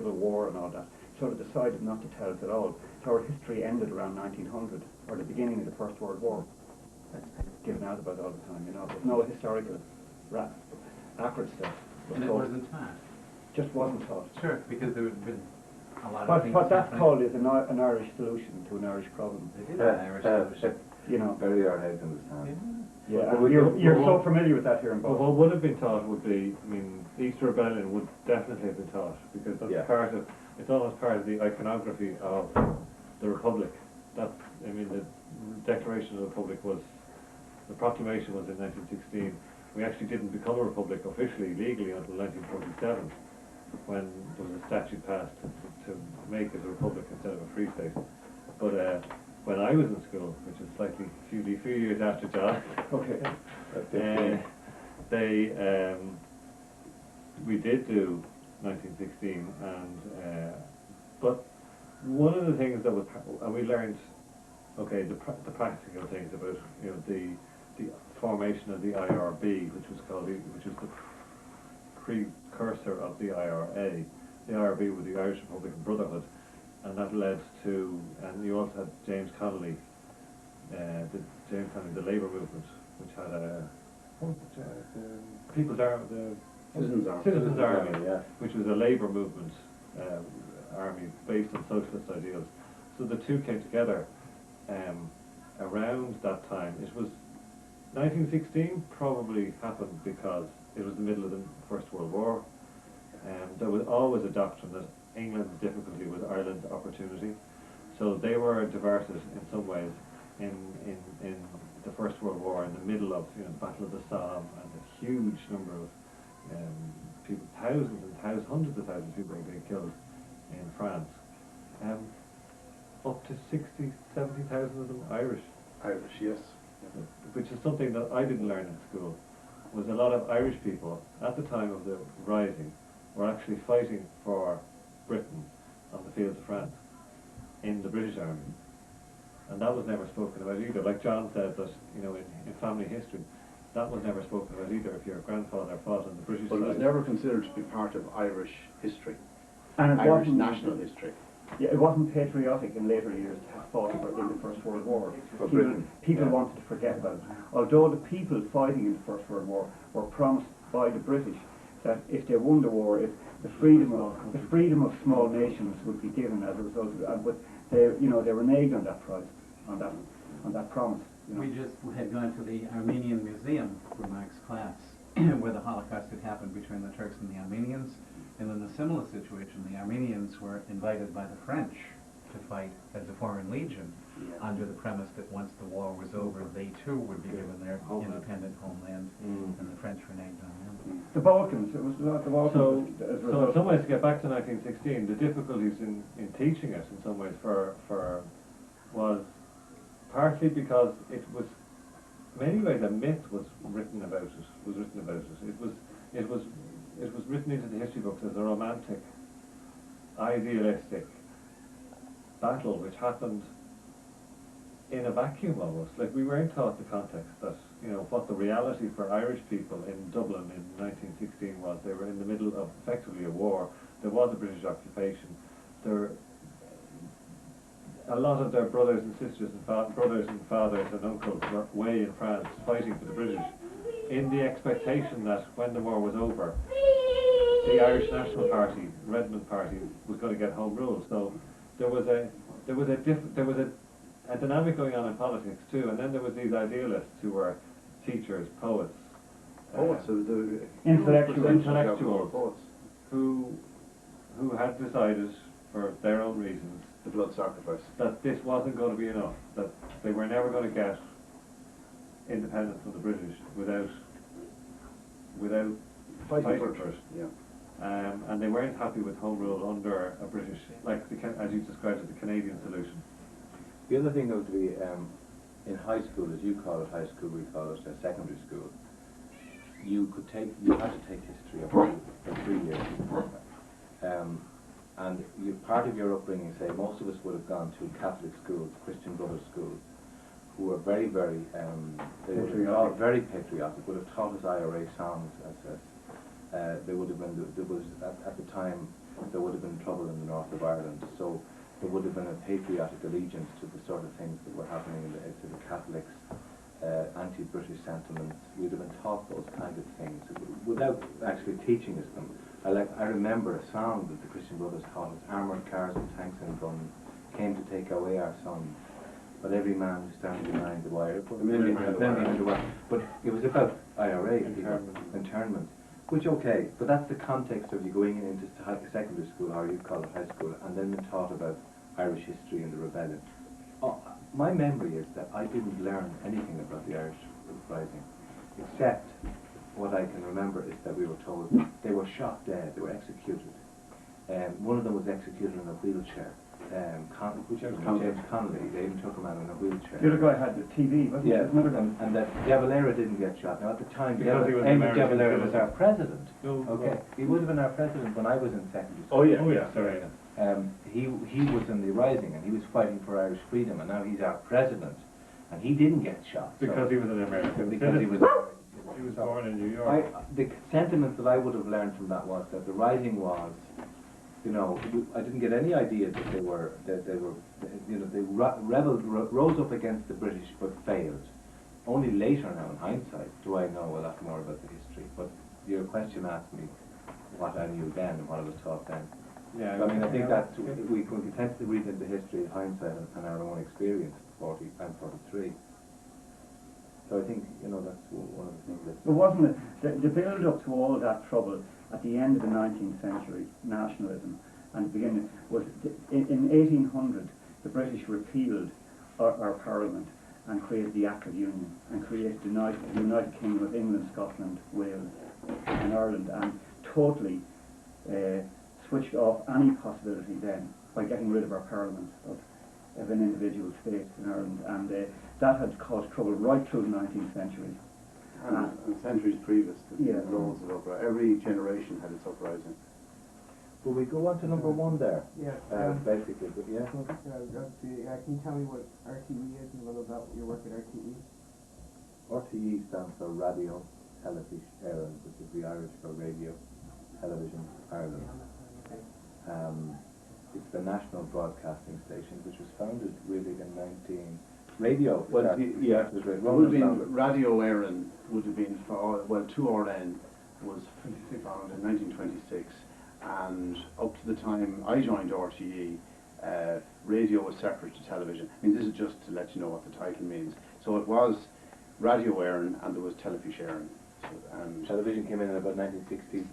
Civil War and all that, sort of decided not to tell us at all. So our history ended around 1900, or the beginning of the First World War. That's given out about all the time, you know. There's no historical, accurate stuff. And it wasn't taught? Just wasn't taught. Sure, because there would have been a lot of things what that's happening. called is an Irish solution to an Irish problem. It is an Irish solution. You know. Very hard to understand. Yeah, you're so familiar with that here in Boston. Well, what would have been taught would be, I mean, Easter Rebellion would definitely have been taught, because that's part of, it's almost part of the iconography of the Republic. That's, I mean, the Declaration of the Republic was, the proclamation was in 1916. We actually didn't become a republic officially, legally, until 1947, when there was a statute passed to make it a republic instead of a free state. But when I was in school, which is slightly few years after John, we did do 1916, and but one of the things that was, and we learned, okay, the practical things about, you know, the formation of the IRB, which was the precursor of the IRA. The IRB was the Irish Republican Brotherhood, and that led to, and you also had James Connolly, the Labour movement, which had the Citizens' Army, which was a Labour movement army based on socialist ideals. So the two came together around that time. It was 1916 probably happened because it was the middle of the First World War. There was always a doctrine that England's difficulty was Ireland's opportunity. So they were diverted in some ways in the First World War, in the middle of, you know, the Battle of the Somme, and a huge number of people, hundreds of thousands of people being killed in France. Up to 60, 70,000 of them Irish. Irish, yes. Which is something that I didn't learn in school. Was a lot of Irish people at the time of the Rising were actually fighting for Britain on the fields of France in the British Army, and that was never spoken about either. Like John said, that, you know, in family history, that was never spoken about either. If your grandfather fought on the British side, but it was never considered to be part of Irish history, and Irish national history. Yeah, it wasn't patriotic in later years to have fought in the First World War. People wanted to forget about it. Although the people fighting in the First World War were promised by the British that if they won the war, if the freedom of small nations would be given as a result of it, but they reneged on that prize, on that promise. You know. We just had gone to the Armenian Museum for Mark's class, where the Holocaust had happened between the Turks and the Armenians. And in a similar situation, the Armenians were invited by the French to fight as a foreign legion, under the premise that once the war was over, they too would be given their independent homeland, and the French reneged on them. The Balkans, it was the Balkans. So in some ways, to get back to 1916, the difficulties in teaching it in some ways was partly because it was, in many ways, a myth was written about it. It was written into the history books as a romantic, idealistic battle which happened in a vacuum almost. Like, we weren't taught the context that, you know, what the reality for Irish people in Dublin in 1916 was. They were in the middle of effectively a war. There was a British occupation. A lot of their brothers and sisters and brothers and fathers and uncles were away in France fighting for the British, in the expectation that when the war was over, the Irish National Party, Redmond Party, was going to get home rule. So there was a dynamic going on in politics too, and then there was these idealists who were teachers, poets, intellectuals, poets, who had decided for their own reasons, the blood sacrifice, that this wasn't going to be enough, that they were never going to get independence from the British without fighting for it. Yeah. And they weren't happy with home rule under a British, like as you described it, the Canadian solution. The other thing would be in high school, as you call it high school, we call it secondary school. You had to take history for 3 years. And part of your upbringing, say, most of us would have gone to Catholic schools, Christian Brothers schools, who were very, very, very patriotic, would have taught us IRA songs. There would have been, at the time, there would have been trouble north of Ireland. So there would have been a patriotic allegiance to the sort of things that were happening to the Catholics, anti-British sentiments. We'd have been taught those kind of things without actually teaching us them. I remember a song that the Christian Brothers taught us: armoured cars and tanks and guns came to take away our sons, but every man who stands behind the wire put them behind the wire. But it was about IRA, internment. Which, okay, but that's the context of you going into secondary school, or you call it high school, and then being taught about Irish history and the rebellion. My memory is that I didn't learn anything about the Irish Rising, except what I can remember is that we were told they were shot dead, they were executed. One of them was executed in a wheelchair. James Connolly, they even took him out in a wheelchair. The other guy had the TV, wasn't yeah, it? and that De Valera didn't get shot. Now at the time, De Valera was our president. Okay, he would have been our president when I was in secondary school. Oh yeah, sorry. He was in the Rising and he was fighting for Irish freedom, and now he's our president, and he didn't get shot because he was an American. Because he was. He was born in New York. The sentiment that I would have learned from that was that the Rising was, you know, I didn't get any idea that they were, you know, they rose up against the British but failed. Only later now, in hindsight, do I know a lot more about the history. But your question asked me what I knew then and what I was taught then. Yeah, so, I mean, I think that we tend to read into history in hindsight and our own experience. 40 and 43. So I think, you know, that's one of the things that... But wasn't it, the build-up to all that trouble at the end of the 19th century, nationalism, and the beginning, was in 1800, the British repealed our Parliament and created the Act of Union, and created the United Kingdom of England, Scotland, Wales, and Ireland, and totally switched off any possibility then by getting rid of our Parliament of an individual state in Ireland, and that had caused trouble right through the 19th century. And centuries previous to loads of uprising. Every generation had its uprising. Will we go on to number one there? Yeah. Basically, but yeah. Can you tell me what RTE is and a little about your work at RTE? RTE stands for Radio Television Ireland, which is the Irish for Radio Television Ireland. It's the national broadcasting station, which was founded really in Radio. Well, yeah, it would have been Radio Éireann would have been for, well, 2RN was founded in 1926, and up to the time I joined RTE, radio was separate to television. I mean, this is just to let you know what the title means. So it was Radio Éireann and there was Telefish Éireann. And television came in about 1962.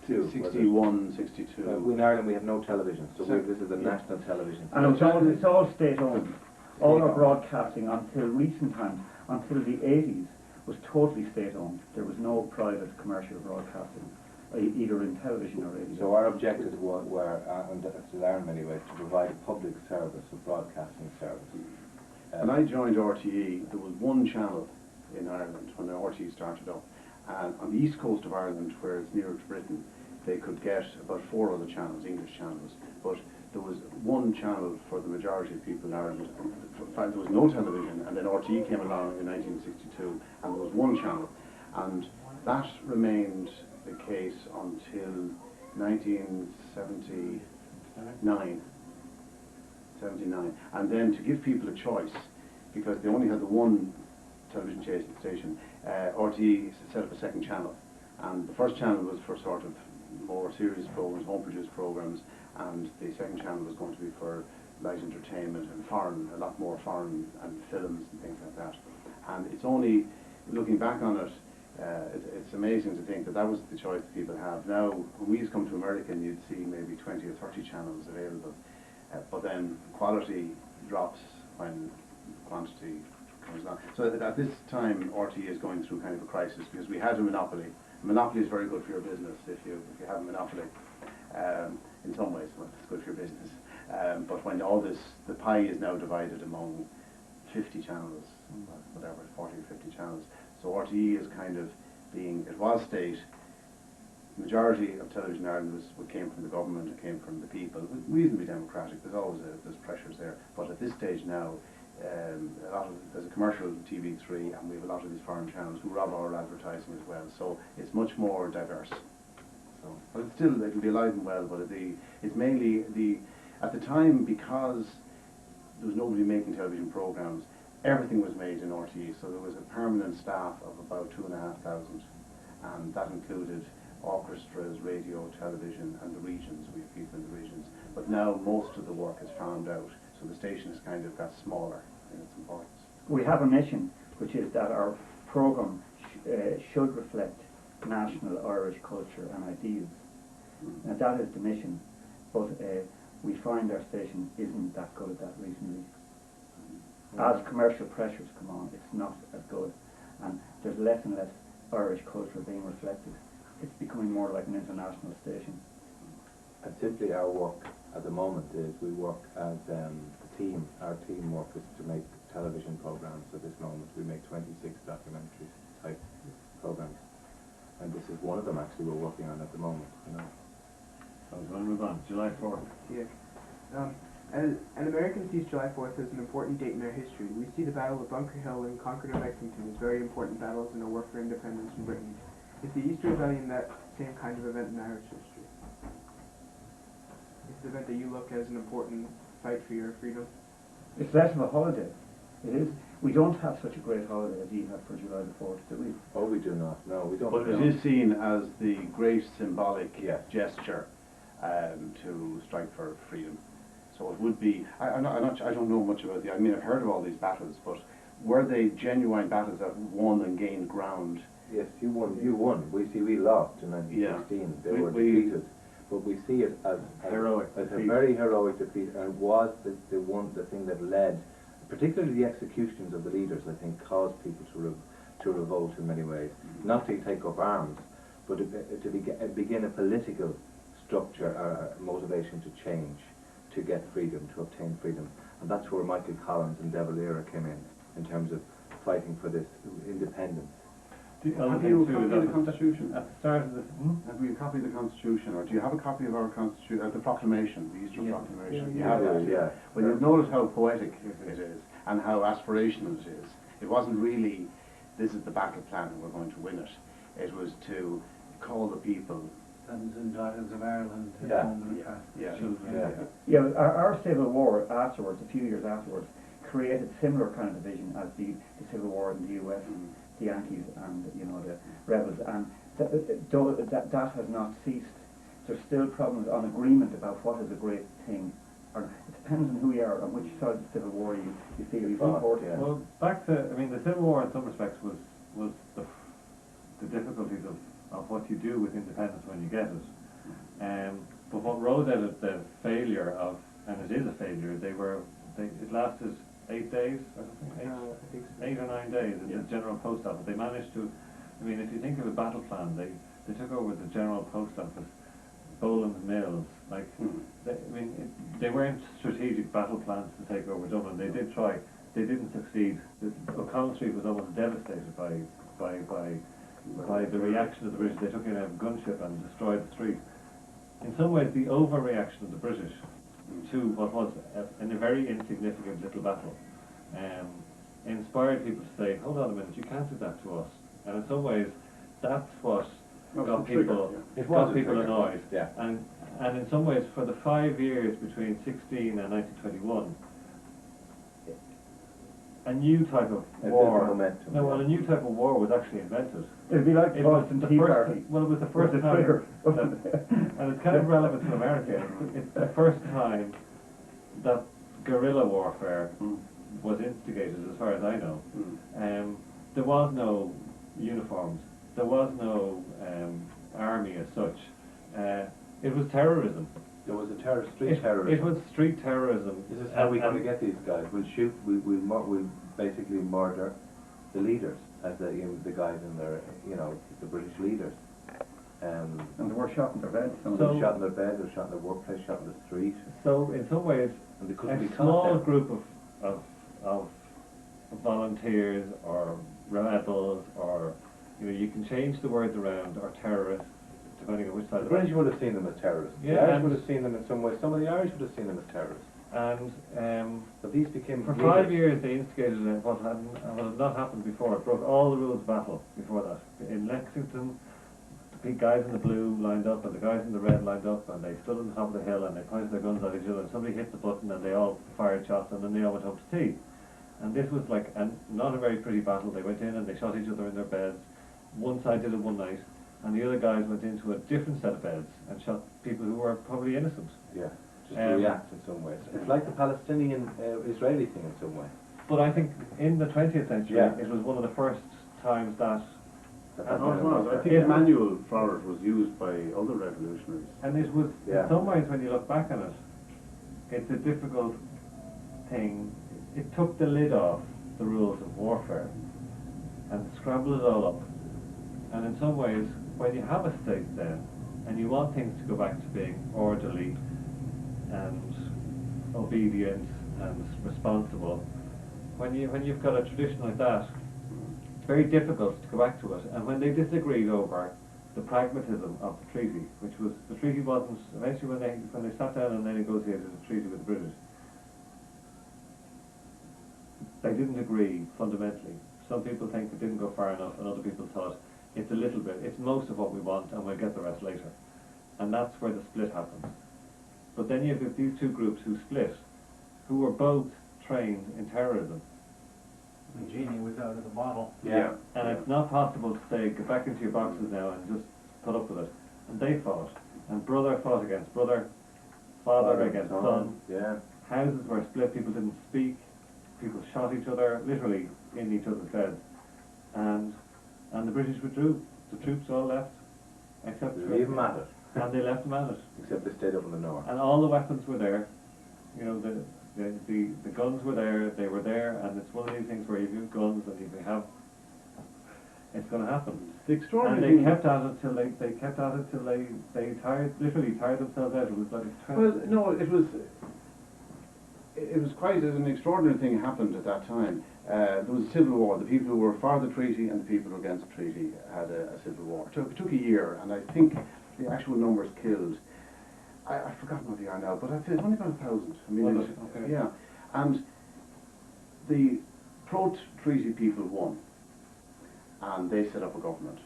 61, 62. In Ireland we have no television, so this is the national television. And it's all state-owned. All our broadcasting until recent times, until the 80s, was totally state-owned. There was no private commercial broadcasting, either in television or radio. So our objectives were and to learn anyway, to provide a public service, a broadcasting service. When I joined RTE, there was one channel in Ireland when the RTE started up. And on the east coast of Ireland, where it's nearer to Britain, they could get about 4 other channels, English channels. But there was one channel for the majority of people in Ireland. In fact, there was no television, and then RTE came along in 1962, and there was one channel. And that remained the case until 1979. And then to give people a choice, because they only had the one television station, RTE set up a second channel, and the first channel was for sort of more serious programs, home-produced programs, and the second channel was going to be for light entertainment and foreign, a lot more foreign and films and things like that. And it's only, looking back on it, it's amazing to think that that was the choice that people have. Now, when we used to come to America, you'd see maybe 20 or 30 channels available, but then quality drops when quantity comes down. So at this time, RTE is going through kind of a crisis because we had a monopoly. A monopoly is very good for your business if you have a monopoly. In some ways, well, it's good for your business. But when all this, the pie is now divided among 50 channels, whatever, 40 or 50 channels. So RTE is kind of being, it was state. The majority of television in Ireland came from the government, it came from the people. Reasonably democratic. There's always there's pressures there. But at this stage now, there's a commercial TV3, and we have a lot of these foreign channels who rob our advertising as well. So it's much more diverse. So, but it's still, it'll be alive and well, but it's mainly at the time, because there was nobody making television programmes, everything was made in RTE, so there was a permanent staff of about 2,500, and that included orchestras, radio, television, and the regions. We have people in the regions. But now most of the work is farmed out, so the station has kind of got smaller in its importance. We have a mission, which is that our programme should reflect national Irish culture and ideals. Now that is the mission, but we find our station isn't that good that recently. As commercial pressures come on, it's not as good, and there's less and less Irish culture being reflected. It's becoming more like an international station. And simply our work at the moment is we work as a team. Our teamwork is to make television programs. At this moment we make 26 documentary type programs, and this is one of them actually we're working on at the moment. You know. So we're going to move on. July 4th. Yeah. An American sees July 4th as an important date in their history. We see the Battle of Bunker Hill and Concord and Lexington as very important battles in the war for independence in Britain. Is the Easter Rebellion that same kind of event in Irish history? It's an event that you look as an important fight for your freedom? It's less of a holiday. It is. We don't have such a great holiday as you have for July the 4th, do we? Oh, we do not. No, we don't. But it is seen as the great symbolic gesture to strike for freedom. So it would be. I don't know much about the. I mean, I've heard of all these battles, but were they genuine battles that won and gained ground? Yes, you won. You won. We lost in 1916. Yeah. They were defeated. But we see it as Heroic as a defeat. very heroic defeat, and it was the thing that led, particularly the executions of the leaders, I think, caused people to revolt in many ways. Not to take up arms, but to begin a political structure, motivation to change, to get freedom, to obtain freedom. And that's where Michael Collins and De Valera came in terms of fighting for this independence. Have you a copy of the Constitution? At the start of this, Have we a copy of the Constitution, or do you have a copy of our Constitution, the Proclamation, the Easter Proclamation? Yeah, You have that, yeah. Well, you've noticed how poetic it is, and how aspirational it is. It wasn't really, this is the battle plan and we're going to win it. It was to call the people. Sons and daughters of Ireland to Yeah. home and Yeah, past yeah. children. Yeah. Yeah, our civil war afterwards, a few years afterwards, created similar kind of division as the civil war in the US, the Yankees and the rebels, and that has not ceased. There's still problems on agreement about what is a great thing. Or it depends on who you are, on which side of the civil war you feel you support. Yeah. well, back to, I mean, the Civil War in some respects was the difficulties of what you do with independence when you get it. But what rose out of the failure of, and it is a failure, it lasted 8 days or something, I think so. 8 or 9 days in the General Post Office. They managed to, I mean, if you think of a battle plan, they took over the General Post Office, Boland's Mills, like, they weren't strategic battle plans to take over Dublin. They did try, they didn't succeed. O'Connell Street was almost devastated by the reaction of the British. They took in a gunship and destroyed the street. In some ways, the overreaction of the British to what was a very insignificant little battle inspired people to say, hold on a minute, you can't do that to us. And in some ways, that's what got people annoyed. Yeah. And in some ways, for the 5 years between 16 and 1921, a new type of war. Momentum, No, well, a new type of war was actually invented. It'd be like the It was Boston the Tea first- Party. Well, it was the first With the time, trigger. and it's kind of relevant to America. It's the first time that guerrilla warfare was instigated, as far as I know. There was no uniforms. There was no army as such. It was terrorism. There was a street terrorism. It was street terrorism. This is how we're going to get these guys. We'll shoot. We basically murder the leaders, as the guys in there. The British leaders. And they were shot in their beds. Some of them shot in their bed, they were shot in their workplace, shot in the street. So in some ways, And they couldn't be a caught small then. group of volunteers or rebels, or you can change the words around, or terrorists, depending on which side The of British would have seen them as terrorists. Yeah, The Irish and- would have seen them in some way. Some of the Irish would have seen them as terrorists. And But these became for leaders. 5 years they instigated what had not happened before. It broke all the rules of battle before that. In Lexington, the guys in the blue lined up and the guys in the red lined up, and they stood on the top of the hill and they pointed their guns at each other, and somebody hit the button and they all fired shots, and then they all went home to tea. And this was like not a very pretty battle. They went in and they shot each other in their beds. One side did it one night, and the other guys went into a different set of beds and shot people who were probably innocent. Yeah, just to react in some ways. It's like the Palestinian-Israeli thing in some way. But I think in the 20th century, it was one of the first times that... I think the manual for it was used by other revolutionaries. And it was, in some ways, when you look back on it, it's a difficult thing. It took the lid off the rules of warfare and scrambled it all up. And in some ways, when you have a state then, and you want things to go back to being orderly and obedient and responsible, when you've got a tradition like that, it's very difficult to go back to it. And when they disagreed over the pragmatism of the treaty, which was, the treaty wasn't, eventually when they sat down and they negotiated a treaty with the British, they didn't agree fundamentally. Some people think it didn't go far enough, and other people thought it's a little bit, it's most of what we want, and we'll get the rest later. And that's where the split happens. But then you have these two groups who split, who were both trained in terrorism. The genie was out of the bottle. Yeah. And it's not possible to say, get back into your boxes now and just put up with it. And they fought. And brother fought against brother, father against son. Yeah. Houses were split, people didn't speak, people shot each other, literally in each other's beds. And the British withdrew. The troops all left. Except They leave them at it. And they left them at it. Except they stayed up in the north. And all the weapons were there. You know, the guns were there, they were there, and it's one of these things where if you have guns and if you have, it's going to happen. The extraordinary and they kept at it till they literally tired themselves out. It was like it was quite an extraordinary thing happened at that time. There was a civil war. The people who were for the treaty and the people who were against the treaty had a civil war. It took a year, and I think the actual numbers killed, I've forgotten what they are now, but I think only about 1,000. I mean, yeah. And the pro-treaty people won, and they set up a government,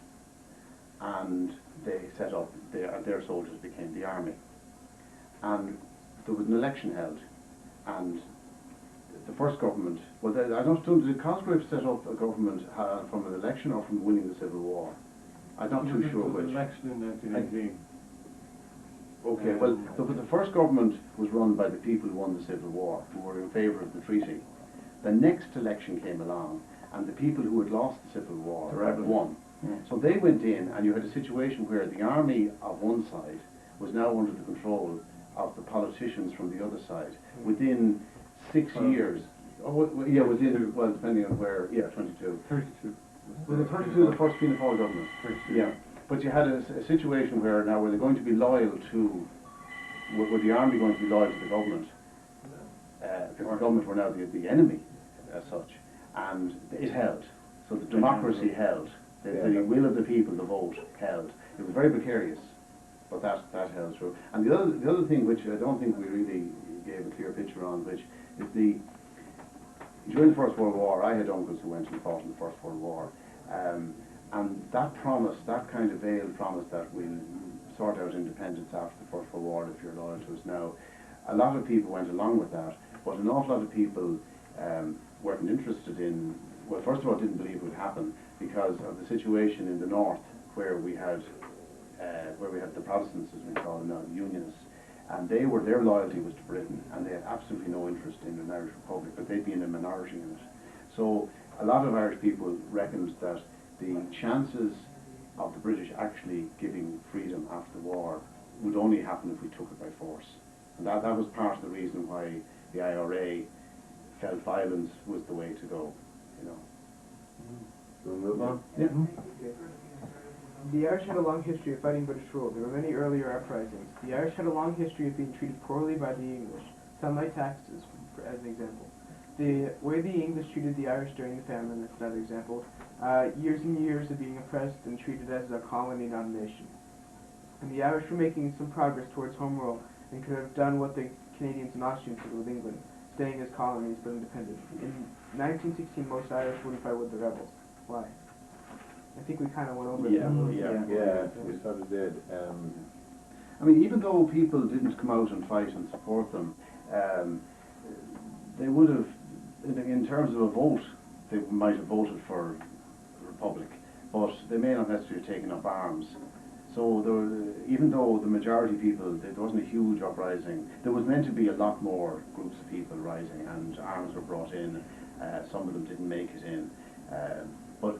and they set up their soldiers became the army, and there was an election held, and the first government, well, I don't know, did Cosgrave set up a government from an election or from winning the Civil War? I'm not too sure which. An election in 1918. Okay, well, the first government was run by the people who won the Civil War, who were in favour of the treaty. The next election came along, and the people who had lost the Civil War won. So they went in, and you had a situation where the army of one side was now under the control of the politicians from the other side. Within 6 years, depending on where, 22. 32. Was it 32 the first Fianna Fáil government? 32. Yeah. But you had a situation where now were they going to be loyal to, were the army going to be loyal to the government? Because the government were now the enemy as such, and it held. So the democracy held. The will of the people, the vote, held. It was very precarious, but that held true. And the other thing which I don't think we really gave a clear picture on, which is during the First World War, I had uncles who went and fought in the First World War. And that promise, that kind of veiled promise that we'll sort out independence after the First World War if you're loyal to us now, a lot of people went along with that, but an awful lot of people weren't interested in, well, first of all, didn't believe it would happen because of the situation in the north where we had the Protestants, as we call them now, the Unionists, and their loyalty was to Britain, and they had absolutely no interest in an Irish Republic, but they'd be in a minority in it. So a lot of Irish people reckoned that the chances of the British actually giving freedom after the war would only happen if we took it by force. And that was part of the reason why the IRA felt violence was the way to go, you know. We'll move on? Yeah. The Irish had a long history of fighting British rule. There were many earlier uprisings. The Irish had a long history of being treated poorly by the English, some by taxes, as an example. The way the English treated the Irish during the famine, that's another example. Years and years of being oppressed and treated as a colony, not a nation. And the Irish were making some progress towards home rule and could have done what the Canadians and Austrians did with England, staying as colonies but independent. In 1916, most Irish wouldn't fight with the rebels. Why? I think we kind of went over Yeah, that. Yeah, we sort of did. I mean, even though people didn't come out and fight and support them, they would have, in terms of a vote, they might have voted for the Republic, but they may not necessarily have taken up arms. So even though the majority of people, there wasn't a huge uprising, there was meant to be a lot more groups of people rising, and arms were brought in. Some of them didn't make it in, but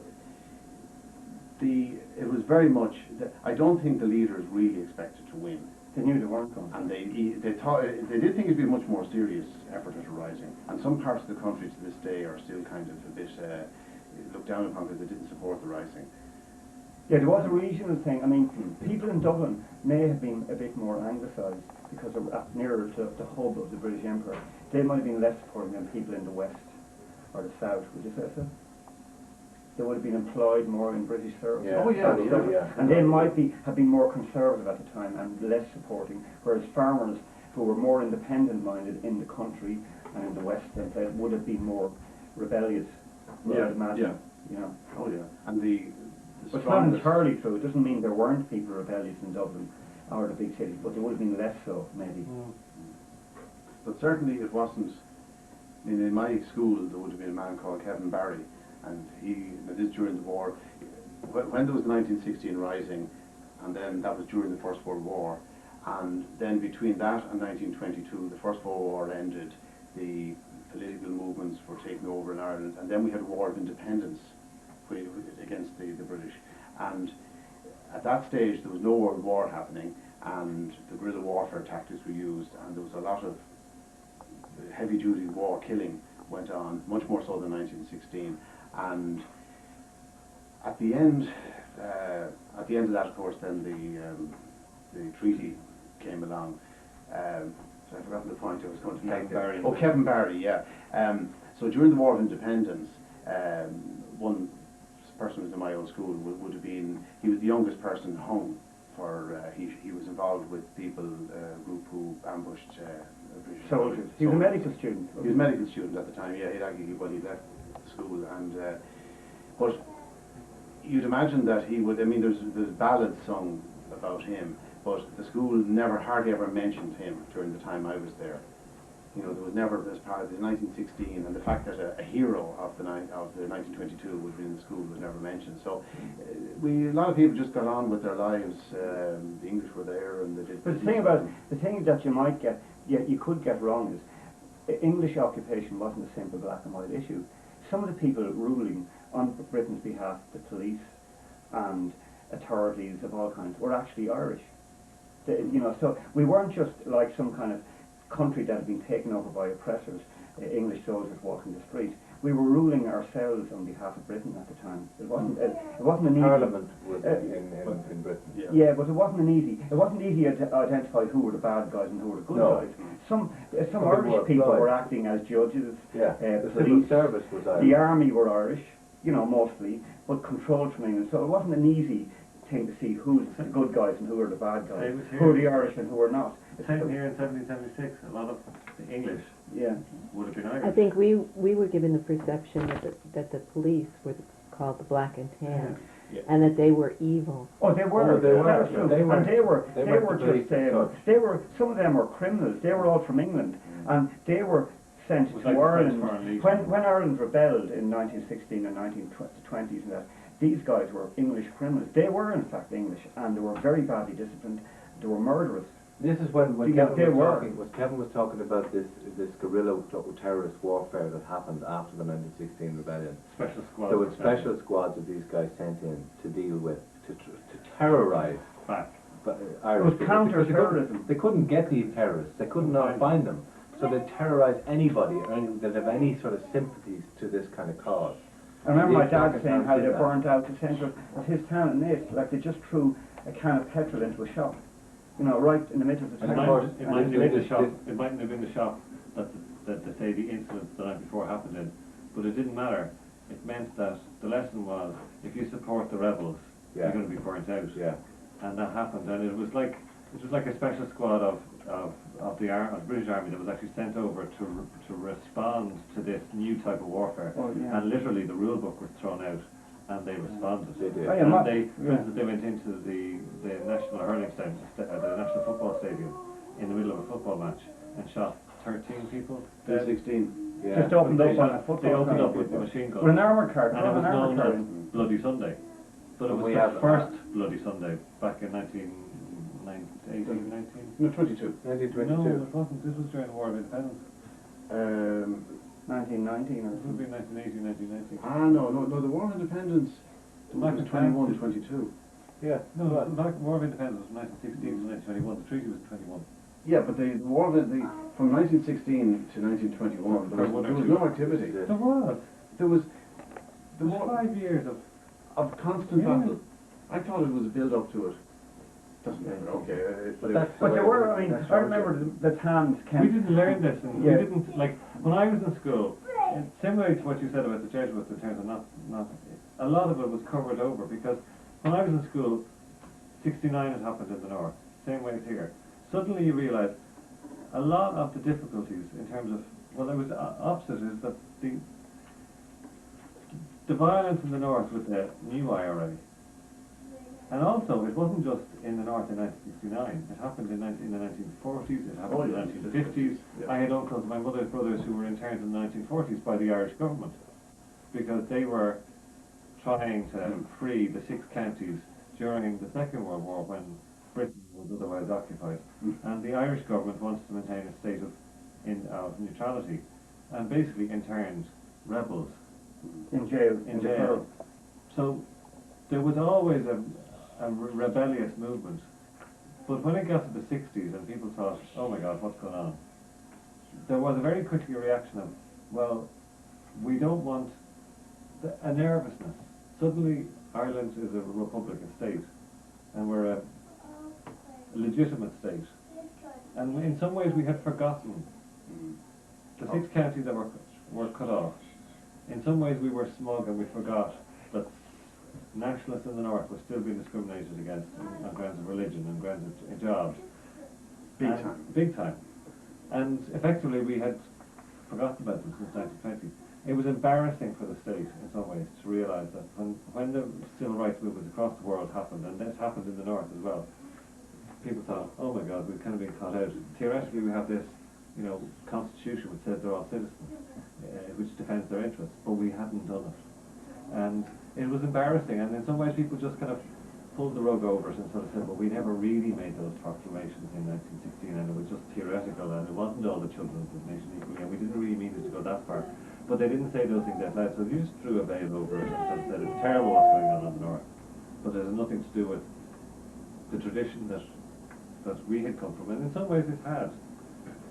it was very much. I don't think the leaders really expected to win. They knew they weren't going to. And they thought they did think it'd be a much more serious effort at a rising. And some parts of the country to this day are still kind of a bit looked down upon because they didn't support the rising. Yeah, there was a regional thing. I mean, people in Dublin may have been a bit more anglicised because they were nearer to the hub of the British Empire. They might have been less supporting than people in the west or the south. Would you say so? They would have been employed more in British service. Yeah. Oh, yeah, yeah. And they might have been more conservative at the time and less supporting, whereas farmers who were more independent-minded in the country and in the west would have been more rebellious. Yeah, I'd imagine. yeah. You know. Oh yeah. And the But it's not entirely true. It doesn't mean there weren't people rebellious in Dublin or the big cities, but they would have been less so, maybe. But certainly it wasn't. I mean, in my school there would have been a man called Kevin Barry, and this is during the war. When there was the 1916 rising, and then that was during the First World War, and then between that and 1922, the First World War ended, the political movements were taken over in Ireland, and then we had a war of independence against the British. And at that stage there was no world war happening, and the guerrilla warfare tactics were used, and there was a lot of heavy duty war killing went on, much more so than 1916. And at the end of that, of course, then the treaty came along. So I've forgotten the point I was going to make. Kevin Barry. Oh, Kevin Barry, yeah. So during the War of Independence, one person who was in my old school would have been, he was the youngest person hung for, he was involved with people, a group who ambushed British Soldiers. He was a medical student. He was a medical student at the time, yeah, he left school, and but you'd imagine that he would, I mean, there's ballads sung about him, but the school hardly ever mentioned him during the time I was there. You know, there was never, as part of the 1916, and the fact that a hero of the 1922 was in the school was never mentioned. So a lot of people just got on with their lives. The English were there, and they did. But the thing that you might get, you could get wrong is English occupation wasn't a simple black and white issue. Some of the people ruling on Britain's behalf, the police and authorities of all kinds, were actually Irish. You know, so we weren't just like some kind of country that had been taken over by oppressors, English soldiers walking the street. We were ruling ourselves on behalf of Britain at the time. It wasn't an easy Parliament was in Britain. Yeah, but it wasn't easy to identify who were the bad guys and who were the good guys. Some Irish people were acting as judges. Yeah, the police, civil service was Irish. The army were Irish, you know, mostly, but controlled from England. So it wasn't an easy thing to see who's the good guys and who are the bad guys, who are the Irish and who are not. Same here in 1776, a lot of the English would have been Irish. I think we were given the perception that the police were called the Black and Tan, and that they were evil. Oh, they were. Oh, they were. That was true. They were. And they were just. They Some of them were criminals. They were all from England, and they were sent to Ireland when Ireland rebelled in 1916 and 1920s and that. These guys were English criminals. They were in fact English, and they were very badly disciplined. They were murderers. This is when Kevin was talking about this guerrilla terrorist warfare that happened after the 1916 rebellion. Special squads. There were special squads that these guys sent in to deal with, to terrorise Irish. It was counter-terrorism. They couldn't get these terrorists. They could not find them. So they terrorised anybody that have any sort of sympathies to this kind of cause. I remember my dad saying how they burnt out the centre of his town in Naas, like they just threw a can of petrol into a shop. You know, right in the middle of the town. It mightn't have been the shop that they say the incident the night before happened in, but it didn't matter. It meant that the lesson was, if you support the rebels, you're going to be burnt out. Yeah. And that happened, and it was like a special squad of the British Army that was actually sent over to respond to this new type of warfare. Oh, yeah. And literally the rule book was thrown out, and they responded. They did. Oh, yeah, And they, for instance, they went into the National Hurling Stadium, the National Football Stadium, in the middle of a football match, and shot 13 people. dead. 16. Yeah. Just opened up They on a shot- football They opened ground. up with the machine With gun. an armoured car, And it was an armoured known car. as Bloody Sunday. But it was We the have- first Bloody Sunday back in 18, 19? No, 22. 1922. No, it wasn't. This was during the War of Independence. 1919 or It would be 1918, 1919. No, the War of Independence Back was in 21, France. 22. Yeah. No, the War of Independence was 1916 to 1921. The treaty was 21. Yeah, but the War of from 1916 to 1921, there was no activity. There was. There was There was 5 years of constant Yeah. battle. I thought it was a build up to it. Doesn't matter. Okay, But that's But there were, I mean, That's I remember the Thames We camp. didn't learn this, and Yeah. we didn't, like, when I was in school, similar to what you said about the Jesuits in terms of not, a lot of it was covered over, because when I was in school, 69 had happened in the north, same way as here. Suddenly you realise a lot of the difficulties in terms of, well, it was opposite, is that the violence in the north with the new IRA, and also it wasn't just in the north in 1969, it happened in the 1940s, it happened in the 1950s. Yeah. I had uncles, my mother's brothers, who were interned in the 1940s by the Irish government, because they were trying to free the 6 counties during the Second World War when Britain was otherwise occupied. And the Irish government wanted to maintain a state of neutrality, and basically interned rebels In jail. in the jail. Pearl. So there was always a rebellious movement. But when it got to the 60s and people thought, oh my God, what's going on? There was a very quickly reaction of, well, we don't want a nervousness. Suddenly Ireland is a republic, a state, and we're a legitimate state. And in some ways we had forgotten the 6 counties that were cut off. In some ways we were smug and we forgot that nationalists in the north were still being discriminated against on grounds of religion and grounds of jobs. Big time. And effectively we had forgotten about them since 1920. It was embarrassing for the state in some ways to realise that when the civil rights movements across the world happened, and this happened in the north as well, people thought, oh my God, we've kind of been caught out. Theoretically we have this, constitution which says they're all citizens, which defends their interests, but we hadn't done it. And it was embarrassing, and in some ways people just kind of pulled the rug over us and sort of said, well, we never really made those proclamations in 1916, and it was just theoretical, and it wasn't all the children of the nation equally, and we didn't really mean it to go that far. But they didn't say those things out loud, so they just threw a veil over it and said it's terrible what's going on in the north. But it has nothing to do with the tradition that we had come from, and in some ways it had.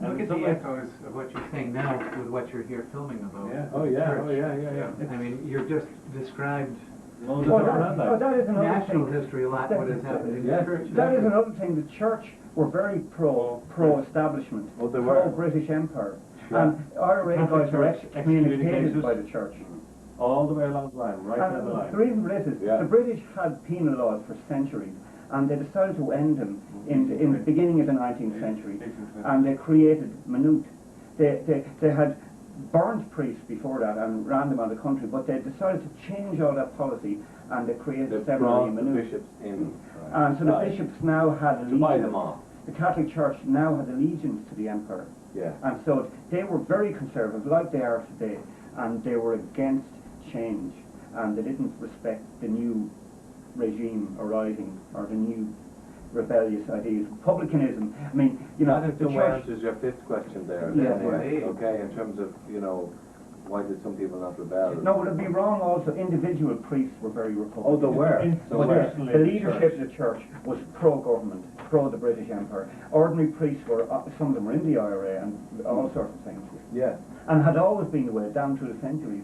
And Look in at some the ways- echoes of what you're saying now with what you're here filming about. Yeah. Oh yeah, Church. oh yeah. I mean, you've just described Well, Well, there's that, that is another national thing. history a lot, what has happened in the Yeah. church. That is another thing. The church were very pro-establishment, Oh, they were. pro-British Empire, Yeah. and IRA Catholic guys were Church excommunicated excommunicated. by the church. all the way along the line, right down the And line. the reason for this is Yeah. the British had penal laws for centuries, and they decided to end them in the beginning of the 19th century, and they created minute. They had burnt priests before that and ran them out of the country, but they decided to change all that policy, and they created They seminary brought the minute. bishops in. And so the Right. bishops now had To buy allegiance. them off. The Catholic Church now had allegiance to the Empire. Yeah. And so they were very conservative, like they are today, and they were against change, and they didn't respect the new regime arising, or the new rebellious ideas. Republicanism, I mean, That in the some way church... answers your 5th question there. Yeah. Anyway, okay, in terms of, why did some people not rebel? No, would it be wrong also? Individual priests were very Republican. Oh, they were. But Personally, the leadership of the church was pro-government, pro the British Empire. Ordinary priests were, some of them were in the IRA and all sorts of things. Yeah. And had always been the way, down through the centuries.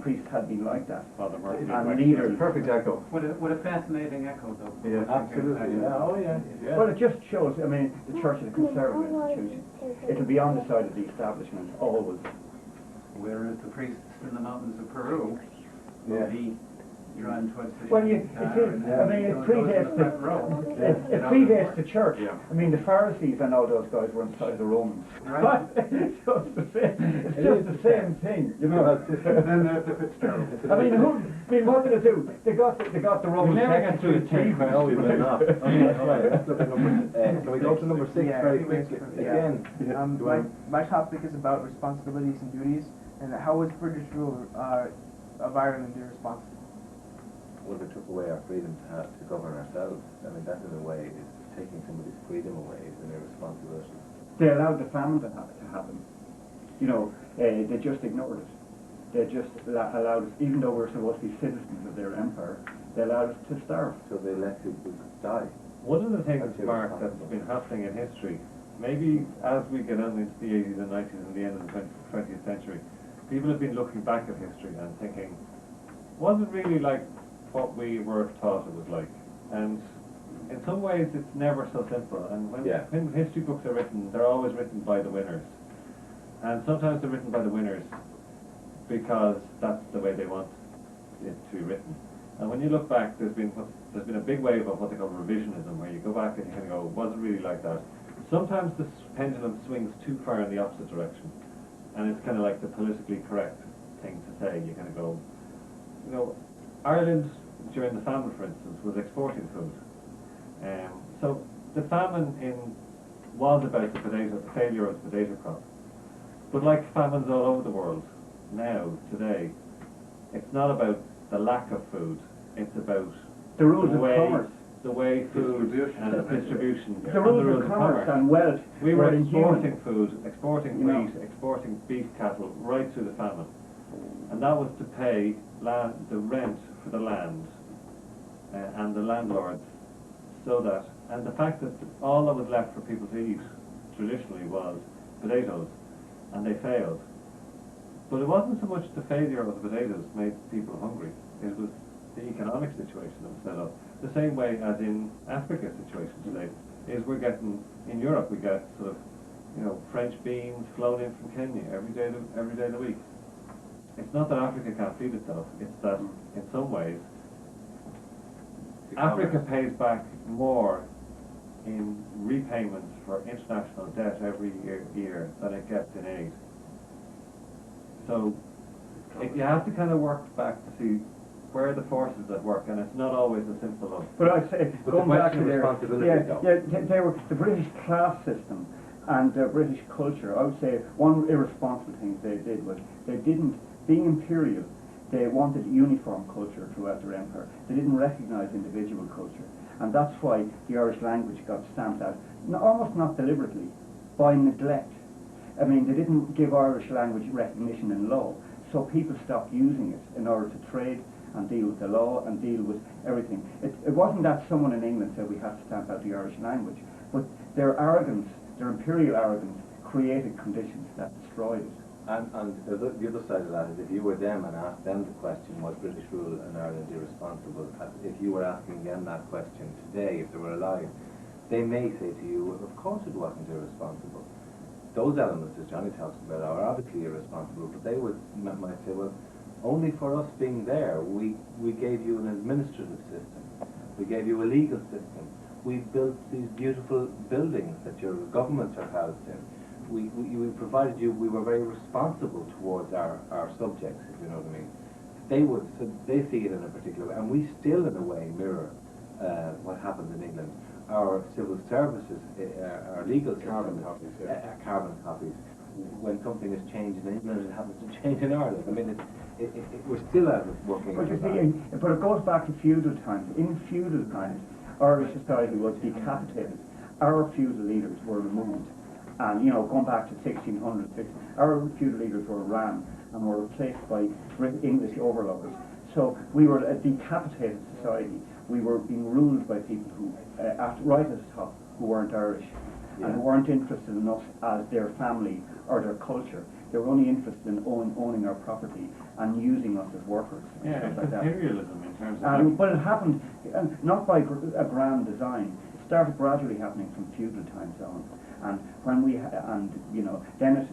Priests had been like that. Father Murphy. And leaders. Perfect echo. What a fascinating echo, though. Yeah. Absolutely. Yeah. Oh yeah. Yeah. Well, it just shows, the church is a conservative institution. It'll be on the side of the establishment, always. Whereas the priests in the mountains of Peru will Yeah. be driving towards the Well, it predates the church. Yeah. I mean, the Pharisees and all those guys were inside the Romans. Right. It's just the same thing, you know. I mean, what did it do? They got the Romans. We never get through the text. No, we will not. Okay, right, let's look at number, can we go to number 6 Yeah, very please. quickly? Yeah. Again, My topic is about responsibilities and duties, and how was British rule of Ireland irresponsible? well, they took away our freedom to govern ourselves. I mean, that in a way is taking somebody's freedom away is an irresponsibility. They allowed the famine to happen. You know, they just ignored it. They just allowed us, even though we're supposed to be citizens of their empire, they allowed us to starve. So they let people die. One of the things, That's Mark, that's irresponsible. been happening in history, maybe as we get on into the 80s and 90s and the end of the 20th century, people have been looking back at history and thinking, was it really like what we were taught it was like? And in some ways it's never so simple. And when history books are written, they're always written by the winners. And sometimes they're written by the winners because that's the way they want it to be written. And when you look back, there's been a big wave of what they call revisionism, where you go back and you kind of go, was it really like that? Sometimes the pendulum swings too far in the opposite direction, and it's kind of like the politically correct thing to say. You kind of go, you know, Ireland during the famine, for instance, was exporting food. So the famine was about the failure of the potato crop. But like famines all over the world now, today, it's not about the lack of food, it's about The rules of commerce. the way food and its distribution. The rules of commerce and wealth. We were inhuman. exporting food, exporting wheat, exporting beef cattle right through the famine. And that was to pay the rent for the land and the landlords, so that, and the fact that all that was left for people to eat traditionally was potatoes, and they failed. But it wasn't so much the failure of the potatoes made people hungry, it was the economic situation that was set up. The same way as in Africa's situation today, is we're getting, in Europe we get sort of, you know, French beans flown in from Kenya every day of the week. It's not that Africa can't feed itself, it's that in some ways Africa pays back more in repayments for international debt every year than it gets in aid. So you have to kind of work back to see where are the forces at work, and it's not always as simple as. But I'd say, But going the back to question of their, responsibility, they were the British class system and the British culture. I would say one irresponsible thing they did was they didn't, being imperial, they wanted uniform culture throughout their empire. They didn't recognise individual culture, and that's why the Irish language got stamped out, almost not deliberately, by neglect. I mean, they didn't give Irish language recognition in law, so people stopped using it in order to trade and deal with the law and deal with everything. It wasn't that someone in England said we had to stamp out the Irish language, but their arrogance, their imperial arrogance, created conditions that destroyed it. and the other side of that is if you were them and asked them the question, was British rule in Ireland irresponsible? If you were asking them that question today, if they were alive, they may say to you, of course it wasn't irresponsible. Those elements, as Johnny talks about, are obviously irresponsible, but they might say, well, only for us being there, we gave you an administrative system, we gave you a legal system, we built these beautiful buildings that your governments are housed in, we provided you, we were very responsible towards our subjects, if you know what I mean. They see it in a particular way, and we still in a way mirror what happens in England. Our civil services, our legal Carbon systems, copies, carbon copies. When something is changed in England, it happens to change in Ireland. I mean, we're still out of working. But you see, but it goes back to feudal times. In feudal times, Irish society was decapitated. Our feudal leaders were removed, and you know, going back to 1600, our feudal leaders were rammed and were replaced by English overlords. So we were a decapitated society. We were being ruled by people who, right at the top, who weren't Irish, and who weren't interested in us as their family or their culture. They were only interested in owning our property and using us as workers. And Yeah, stuff it's like that. imperialism in terms of. But it happened not by a grand design. It started gradually happening from feudal times on, and when then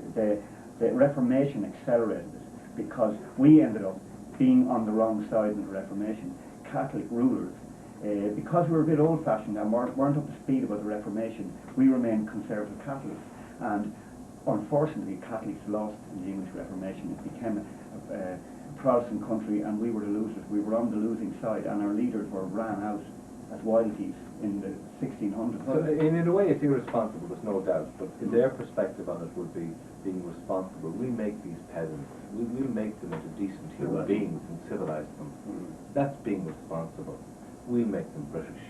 the Reformation accelerated it because we ended up being on the wrong side in the Reformation, Catholic rulers, because we were a bit old-fashioned and weren't up to speed about the Reformation, we remained conservative Catholics. And unfortunately, Catholics lost in the English Reformation. It became a Protestant country, and we were the losers. We were on the losing side, and our leaders were ran out as wild geese in the 1600s. So in a way it's irresponsible, there's no doubt, but their perspective on it would be being responsible. We make these peasants, we'll make them into decent human beings and civilise them. That's being responsible. We'll make them British.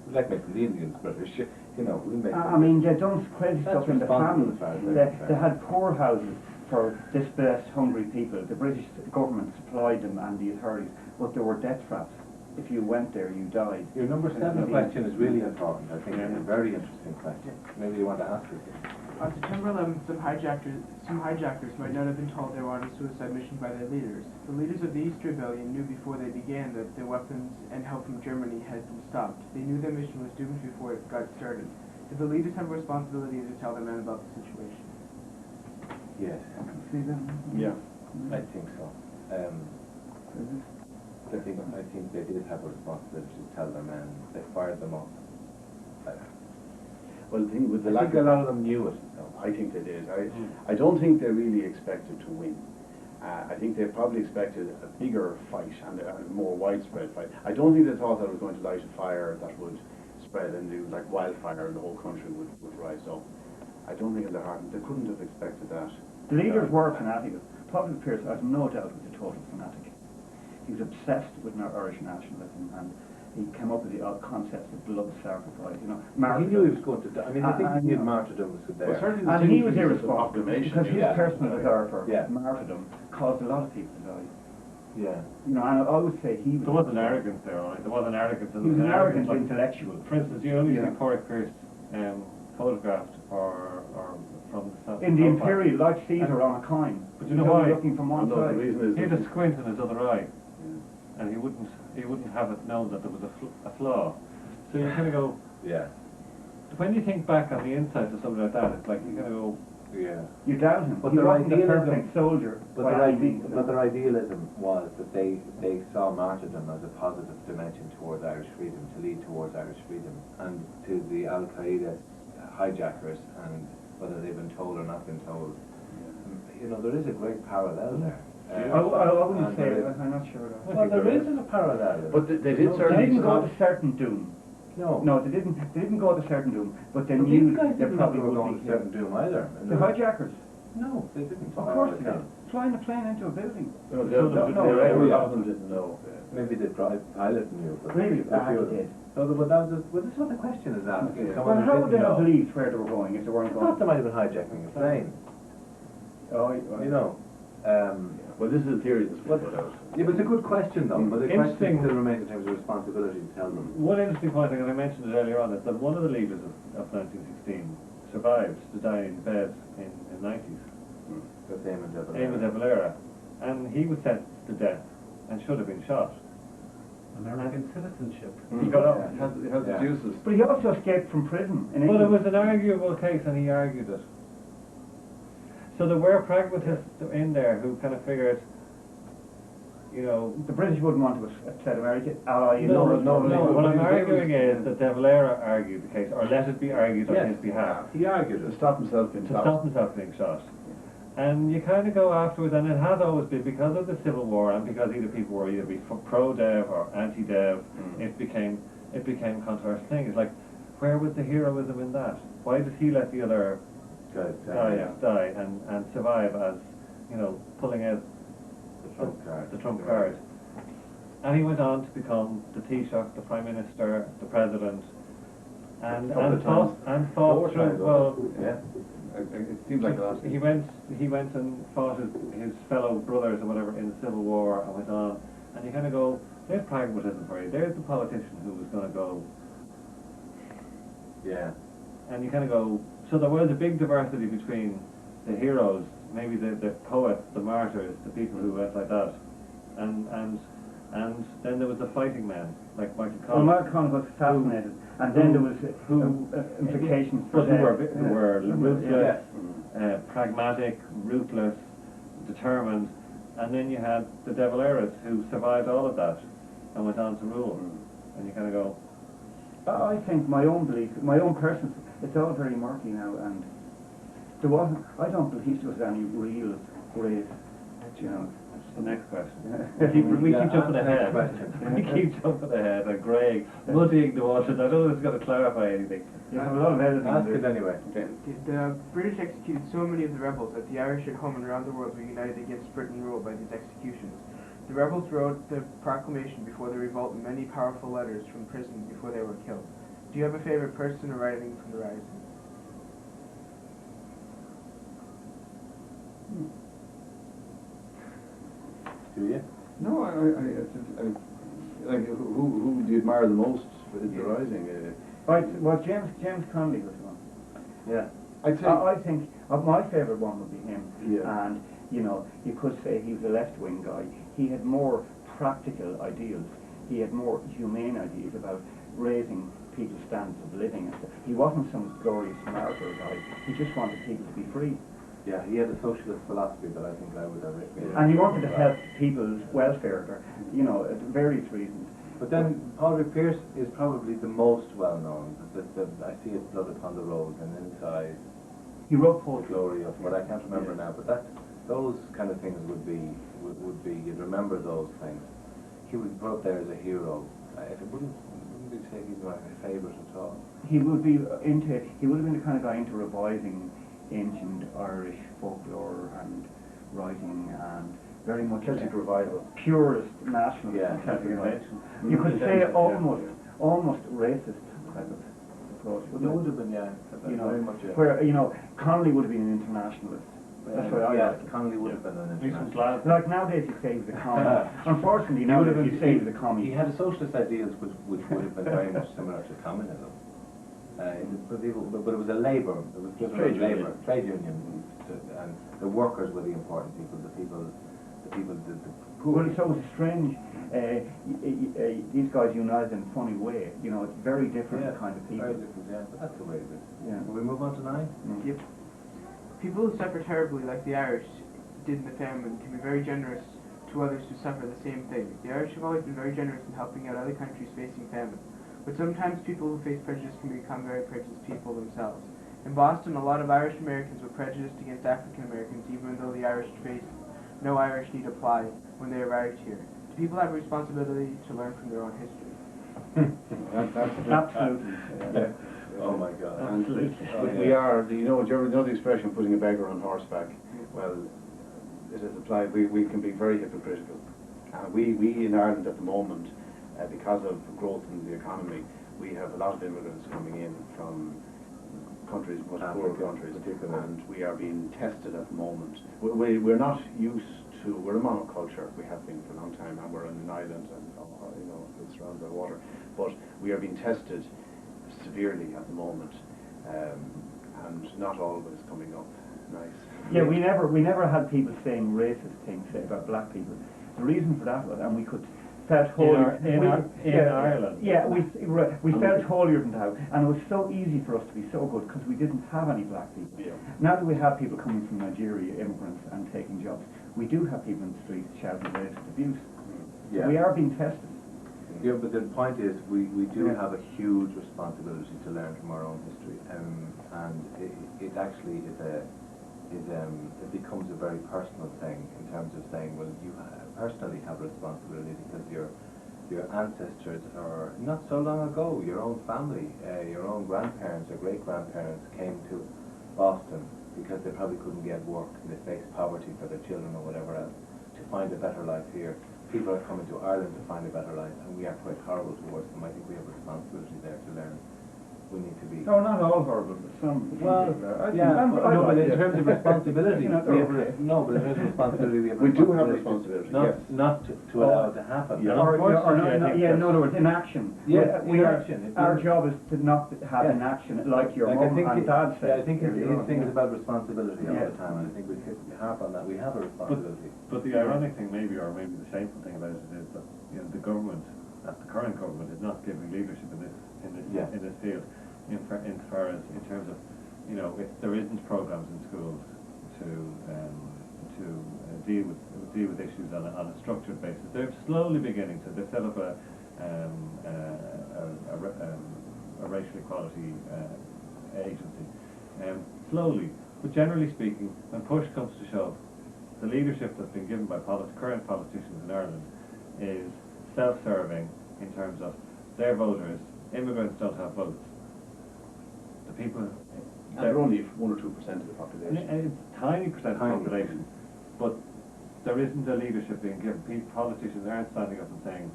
We like making the Indians British, you know, we'll make them I mean, they've done crazy stuff in the famines. They They had poorhouses for displaced, hungry people. The British government supplied them and the authorities, but there were death traps. If you went there, you died. Your number 7 question is really important. I think it's a very interesting question. Maybe you want to ask it. On September 11th, some hijackers might not have been told they were on a suicide mission by their leaders. The leaders of the Easter Rebellion knew before they began that their weapons and help from Germany had been stopped. They knew their mission was doomed before it got started. Did the leaders have a responsibility to tell their men about the situation? Yes. Yeah. I think so. I think they did have a responsibility to tell their men. They fired them up. Well, the thing with the I lack think of... a lot of them knew it. I think they did. I don't think they really expected to win. I think they probably expected a bigger fight and a more widespread fight. I don't think they thought that it was going to light a fire that would spread and do like wildfire and the whole country would rise up. I don't think in their heart they couldn't have expected that. The leaders were fanatical. Public Pierce, I have no doubt, was a total fanatic. He was obsessed with Irish nationalism, and he came up with the odd concepts of blood sacrifice, you know. He knew he was going to die. I mean, I think he knew martyrdom was there. And he was irresponsible, because his personal desire for Yeah. martyrdom caused a lot of people to die. Yeah. You know, and I would say he was... There wasn't arrogance there, all right? There wasn't arrogance. He was an arrogant like, intellectual. For instance, you only see Corey Pierce photographed or from the South. In the Imperial, like Caesar on a coin. But you know why? Looking from one The side. reason is He had a squint in his other eye, and he wouldn't have it known that there was a flaw. So you kind of go, Yeah. when you think back on the insides of something like that, it's like you kind of go, Yeah. You doubt him. But He their wasn't a idealism- perfect soldier. But their idealism was that they saw martyrdom as a positive dimension towards Irish freedom, to lead towards Irish freedom, and to the Al-Qaeda hijackers, and whether they've been told or not been told, you know, there is a great parallel there. I wouldn't and say there it. is- I'm not sure. Well, there is a parallel. But they did They certainly didn't go stop. to certain doom. No. No, they didn't go to certain doom, but they But knew these guys they didn't know probably they were would going be to certain doom either. The hijackers. No, they didn't. Of course they did. Flying a plane into a building. No, No, a lot of them didn't know. Maybe the pilot knew. But Really? a few of them. Did. No, but this is what the question is asking. Yeah. Someone Well, who how would they didn't have know. believed where they were going if they weren't I going? thought they might have been hijacking a plane. Oh, You know. Well, this is a theory that's But, been put out. yeah, but it's a good question though. But the question Interesting. still remains in terms of responsibility to tell them. one interesting point, and I mentioned it earlier on, is that one of the leaders of 1916 survived to die in bed in the 90s. That's Eamon de Valera. Eamon de Valera, and he was sentenced to death and should have been shot. American citizenship. He got out. It has Yeah. its uses. but he also escaped from prison in But it England. was an arguable case, and he argued it. So there were pragmatists in there who kind of figured, you know, The British wouldn't want to upset America, ally in no, Europe. what I'm arguing is that De Valera argued the case, or let it be argued on Yes. his behalf, He argued To it. stop himself being to shot. stop himself being shot. And you kind of go afterwards, and it has always been, because of the Civil War, and because either people were either pro-Dev or anti-Dev, it became controversial thing. It's like, where was the heroism in that? Why did he let the other guys die and survive as, you know, pulling out the trump card? And he went on to become the Taoiseach, the Prime Minister, the President, and fought through, well, Yeah. It seems like a lot. he went and fought his fellow brothers or whatever in the Civil War and went on, and you kind of go, there's pragmatism for you, there's the politician who was going to go, Yeah. and you kind of go, so there was a big diversity between the heroes, maybe the poets, the martyrs, the people who went like that, and then there was the fighting men, like Michael Well, Collins. Michael Collins was assassinated, and then there was implications for But who were them. ruthless, Yeah. pragmatic, ruthless, determined, and then you had the De Valera's who survived all of that and went on to rule. And you kind of go, I think my own belief, my own personal, it's all very murky now, and there wasn't, I don't believe there was any real great, you know. the next question. We keep jumping ahead. We keep jumping ahead. And Greg, muddying the waters. I don't know if it's going to clarify anything. You have a lot of editing. Ask it anyway. The British executed so many of the rebels that the Irish at home and around the world were united against Britain rule by these executions. The rebels wrote the proclamation before the revolt in many powerful letters from prison before they were killed. Do you have a favorite person or writing from the Rising? Do you? No, like who do you admire the most for the Rising? Well, James Connolly was one. Yeah. I think my favourite one would be him. Yeah. And you know, you could say he was a left-wing guy. He had more practical ideals. He had more humane ideas about raising people's standards of living. He wasn't some glorious martyr guy. He just wanted people to be free. Yeah, he had a socialist philosophy that I think I would have written. And he wanted to help people's welfare, you know, at various reasons. But then Paul Pierce is probably the most well known. I see his blood upon the road and inside. He wrote The poetry. glory of what I can't remember now. But those kind of things would be you'd remember those things. He was brought there as a hero. If it wouldn't be say he's my favourite at all. He would be he would have been the kind of guy into revising ancient Irish folklore and writing and very much Celtic revival. purist nationalist. Yeah, Celtic revival. invention. You could say almost racist type of approach. It would have been, yeah. You know, very much, yeah. where you know Connolly would have been an internationalist. That's what I like. Connolly would have been an international. Like nowadays you say he was a commie. Unfortunately nowadays you say he was a commie. He had socialist ideals which would have been very much similar to communism. But it was a labour. It was just Trade labour, union. trade union, and the workers were the important people. The poor. Well, so it's strange. These guys united in a funny way. You know, it's very different kind of people. Very different, yeah. But that's the way it is. Yeah. Will we move on to 9? Yep. People who suffer terribly, like the Irish did in the famine, can be very generous to others who suffer the same thing. The Irish have always been very generous in helping out other countries facing famine. But sometimes people who face prejudice can become very prejudiced people themselves. In Boston, a lot of Irish Americans were prejudiced against African Americans, even though the Irish faced no Irish need apply when they arrived here. Do people have a responsibility to learn from their own history? Absolutely. Yeah. Oh my God. And we are, do you know the expression putting a beggar on horseback? Well, it is applied, we can be very hypocritical. We in Ireland at the moment, because of growth in the economy, we have a lot of immigrants coming in from countries, much poorer countries, and we are being tested at the moment. We're not used to, we're a monoculture, we have been for a long time, and we're on an island and you know, it's surrounded by water, but we are being tested severely at the moment, and not always coming up nice. Yeah, we never had people saying racist things about black people. The reason for that was, and we could felt holier in Ireland. Yeah, we felt holier than thou, and it was so easy for us to be so good because we didn't have any black people. Yeah. Now that we have people coming from Nigeria, immigrants, and taking jobs, we do have people in the streets shouting racist abuse. Yeah. We are being tested. Yeah, but the point is, we do have a huge responsibility to learn from our own history, and it actually it becomes a very personal thing in terms of saying, well, you personally have a responsibility because your ancestors are not so long ago, your own family, your own grandparents or great-grandparents came to Boston because they probably couldn't get work and they faced poverty for their children or whatever else to find a better life here. People are coming to Ireland to find a better life, and we are quite horrible towards them. I think we have a responsibility there to learn. We need to be. No, not all horrible, but some. Well, yeah, but in terms of responsibility, but in terms of responsibility, We do have responsibility. Not to allow it to happen. Yeah. In other words, inaction. Yeah, inaction. Our job is to not have inaction, like your mum and dad said. Yeah, I think his thing is about responsibility all the time, and I think we harp on that. We have a responsibility. But the ironic thing, maybe the shameful thing about it is that the government, the current government, is not giving leadership in this field. In terms of, if there isn't programs in schools to deal with issues on a structured basis. They're slowly beginning to. They've set up a racial equality agency, slowly. But generally speaking, when push comes to shove, the leadership that's been given by current politicians in Ireland is self-serving in terms of their voters. Immigrants don't have votes. The people. And they're only 1 or 2% of the population. It's a tiny percent of the population, but there isn't a leadership being given. Politicians aren't standing up and saying,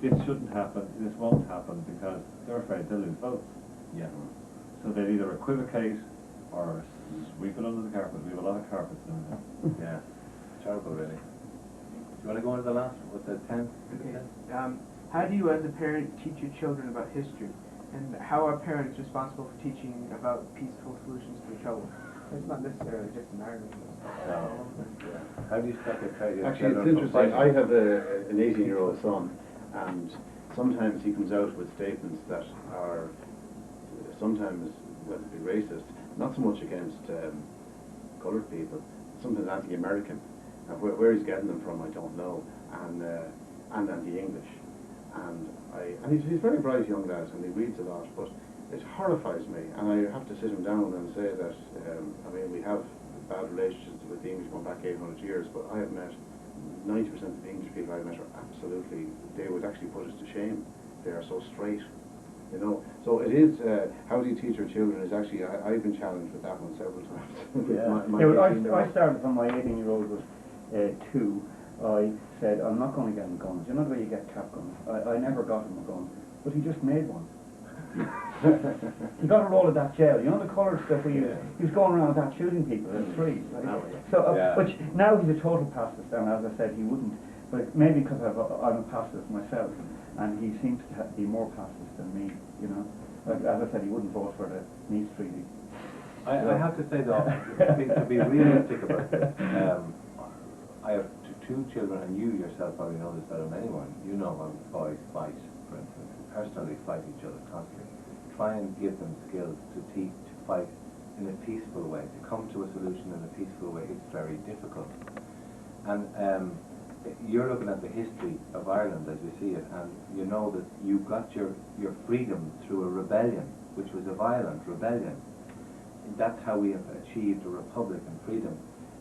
this shouldn't happen, this won't happen, because they're afraid they'll lose votes. Yeah. So they either equivocate or sweep it under the carpet. We have a lot of carpets in there. Yeah. Terrible, really. Do you want to go on to the last one? What's that, 10? Okay. How do you, as a parent, teach your children about history? And how are parents responsible for teaching about peaceful solutions to trouble? It's not necessarily just in Ireland. No. How do you stop your child? Actually, it's interesting. I have an 18-year-old son, and sometimes he comes out with statements that are sometimes, well, racist, not so much against coloured people, sometimes anti-American. Where he's getting them from, I don't know, and anti-English. And he's a very bright young lad, and he reads a lot, but it horrifies me, and I have to sit him down and say that, I mean, we have bad relationships with the English going back 800 years, but I have met 90% of the English people I've met are absolutely, they would actually put us to shame. They are so straight, you know. So it is, how do you teach your children is actually, I've been challenged with that one several times. I started when my 18-year-old was 2. I said, I'm not going to get him guns. You know the way you get cap guns? I never got him a gun, but he just made one. He got a roll of that gel. You know the coloured stuff we use? He was going around with that shooting people in the streets. Right? So, but now he's a total pacifist, and as I said, he wouldn't. But maybe because I'm a pacifist myself, and he seems to be more pacifist than me, you know. Like, as I said, he wouldn't vote for the Nice Treaty. I have to say, though, to be realistic about it, I have two children, and you yourself probably know this better than anyone. You know how boys fight, for instance, personally fight each other constantly. Try and give them skills to fight in a peaceful way, to come to a solution in a peaceful way. It's very difficult. And you're looking at the history of Ireland as you see it, and you know that you got your freedom through a rebellion, which was a violent rebellion. That's how we have achieved a republic and freedom.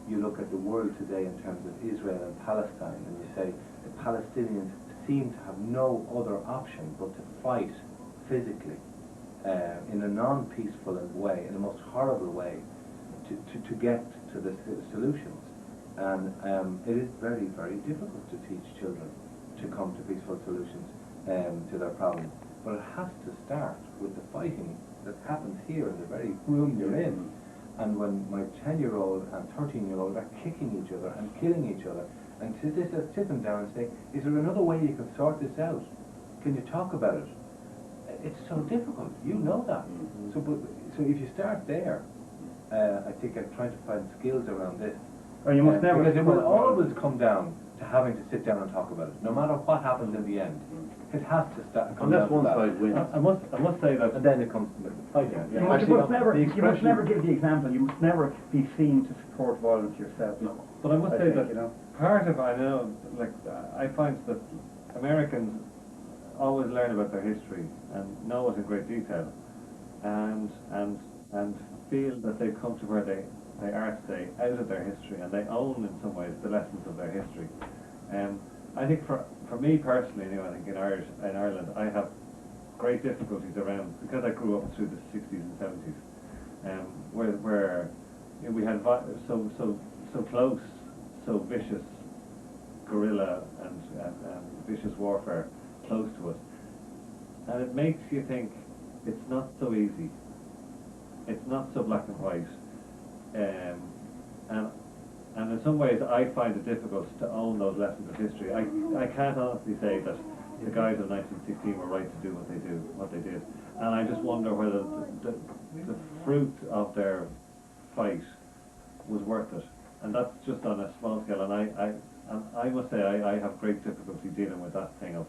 You look at the world today in terms of Israel and Palestine, and you say the Palestinians seem to have no other option but to fight physically in a non-peaceful way, in the most horrible way, to get to the solutions. And it is very, very difficult to teach children to come to peaceful solutions to their problems. But it has to start with the fighting that happens here in the very room you're in. And when my 10-year-old and 13-year-old are kicking each other and killing each other, and to sit them down and say, is there another way you can sort this out? Can you talk about it? It's so difficult. You know that. So if you start there, I think I'm trying to find skills around this. Or you must never. Because it will always come down to having to sit down and talk about it, no matter what happens in the end. It has to start. Unless one side wins. I must say that. And then it comes to the fighting. You must never give the example. You must never be seen to support violence yourself. No. But I must say that, you know, part of, I know, like, I find that Americans always learn about their history and know it in great detail, and feel that they've come to where they are today out of their history, and they own in some ways the lessons of their history. I think for me personally, anyway, I think in Ireland, I have great difficulties around, because I grew up through the 60s and 70s, where you know, we had so close, so vicious guerrilla and vicious warfare close to us, and it makes you think it's not so easy, it's not so black and white, and in some ways I find it difficult to own those lessons of history. I can't honestly say that the guys of 1916 were right to do what they did, and I just wonder whether the fruit of their fight was worth it, and that's just on a small scale. And I must say I have great difficulty dealing with that thing of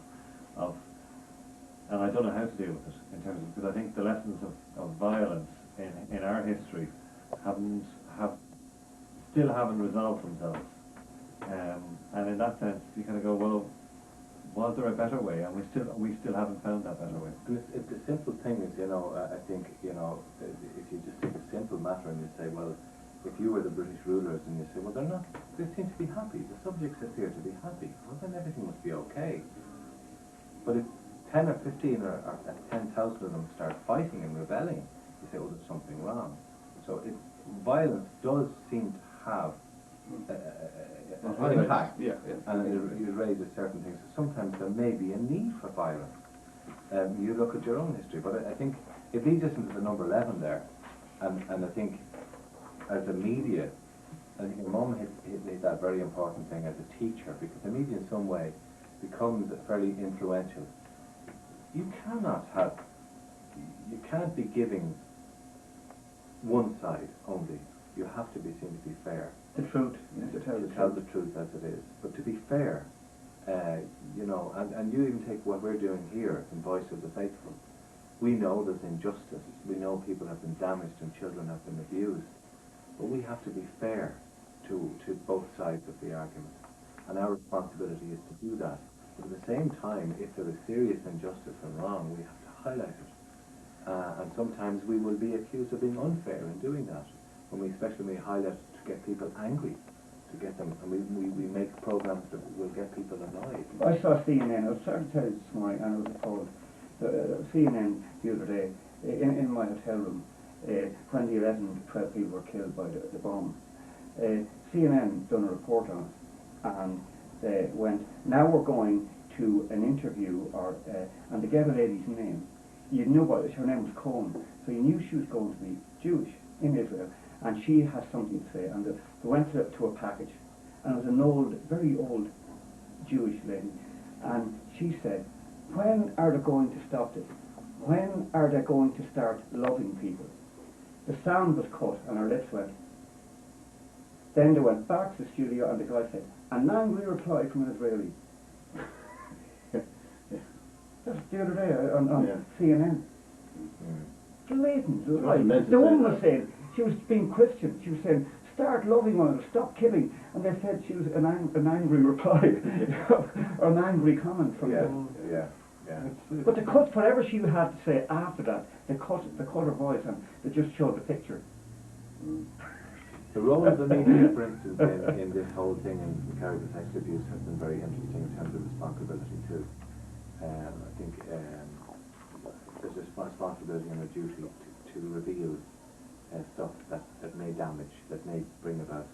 and I don't know how to deal with it in terms of, because I think the lessons of violence in our history still haven't resolved themselves. And in that sense, you kind of go, well, was there a better way? And we still haven't found that better way. And it's the simple thing is, I think, if you just take a simple matter and you say, well, if you were the British rulers and you say, well, they seem to be happy, the subjects appear to be happy, well, then everything must be okay. But if 10 or 15 or 10,000 of them start fighting and rebelling, you say, oh, there's something wrong. So violence does seem to have an impact, and it raises certain things. So sometimes there may be a need for violence. You look at your own history, but I think it leads us into the number 11 there, and I think as a media, I think your mum hit that very important thing as a teacher, because the media in some way becomes fairly influential. You can't be giving one side only. You have to be seen to be fair. The truth. To tell the truth as it is. But to be fair, and you even take what we're doing here in Voice of the Faithful. We know there's injustice. We know people have been damaged and children have been abused. But we have to be fair to both sides of the argument. And our responsibility is to do that. But at the same time, if there is serious injustice and wrong, we have to highlight it. And sometimes we will be accused of being unfair in doing that. Especially when we highlight it to get people angry, to get them, and we make programs that will get people annoyed. I saw CNN, I was trying to tell you this morning, and I was told, CNN the other day, in my hotel room, when the 12 people were killed by the bomb. CNN done a report on it, and they went, now we're going to an interview, and they gave a lady's name. You knew what her name was Cohen, so you knew she was going to be Jewish in Israel, and she has something to say. And they went to a package, and it was an old, very old Jewish lady, and she said, when are they going to stop this? When are they going to start loving people? The sound was cut, and her lips went. Then they went back to the studio, and the guy said, an angry reply from an Israeli. That's the other day on CNN. Blatant. Right. The woman was saying, she was being Christian. She was saying, start loving one another, stop killing. And they said she was an angry reply, or an angry comment from them. Yeah. But they cut whatever she had to say after that. They cut her voice, and they just showed the picture. The role of the media, for instance, in this whole thing in character sex abuse has been very interesting in terms of responsibility too. I think there's a responsibility and a duty to reveal stuff that may damage, that may bring about